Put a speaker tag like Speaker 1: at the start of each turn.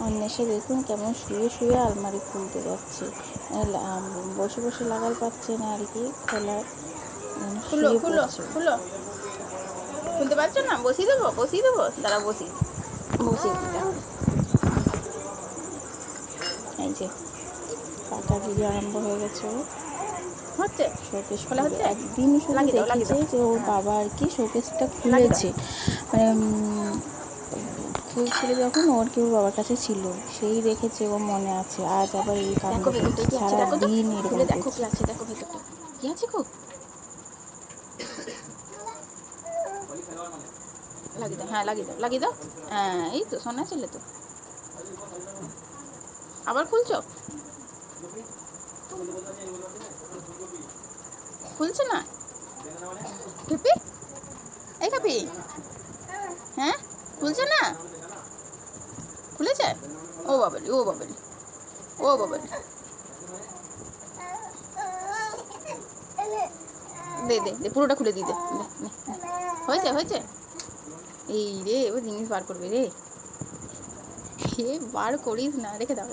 Speaker 1: অন্বেষা দেখুন কেমন শুয়ে শুয়ে আলমারি খুলতে যাচ্ছে, বসে বসে লাগাল পাচ্ছে না আর কি খোলার,
Speaker 2: খুলো
Speaker 1: শুয়ে
Speaker 2: খুলো
Speaker 1: পড়ছে।
Speaker 2: খুলো, খুলতে পারছো না? বসিয়ে দেবো, দাঁড়া বসিয়ে দিতে।
Speaker 1: এই যে কাকাগিরি আরম্ভ হয়ে গেছে। ও
Speaker 2: হচ্ছে
Speaker 1: শোকেস
Speaker 2: খোলা
Speaker 1: খুলবে,
Speaker 2: হচ্ছে,
Speaker 1: একদিন শুধু
Speaker 2: লাগিয়ে
Speaker 1: দেখেছে
Speaker 2: দাও।
Speaker 1: যে ওর
Speaker 2: হ্যাঁ,
Speaker 1: বাবা আর কি শোকেসটা
Speaker 2: লাগিয়ে দাও।
Speaker 1: খুলেছে, মানে খেলছিল যখন ওর কেউ বাবার কাছে ছিল, সেই দেখেছে, ও মনে আছে, আজ আবার এই কাণ্ড
Speaker 2: দেখো ভেতরটা
Speaker 1: করছে,
Speaker 2: কি আছে, দেখো তো,
Speaker 1: সারাদিন এরকম
Speaker 2: খুলে দেখো
Speaker 1: করছে।
Speaker 2: কি আছে, দেখো ভেতরটা কি আছে গো। লাগিয়ে দাও। হ্যাঁ, এই তো সোনা ছেলে তো। আবার খুলছো? খুলছে না খেপি, এই খেপি, হ্যাঁ খুলছে না, খুলেছে। ও বাবালি, দে পুরোটা খুলে দি, দে। হয়েছে। এই রে, ও জিনিস বার করবে রে, বার করিস না, রেখে দাও।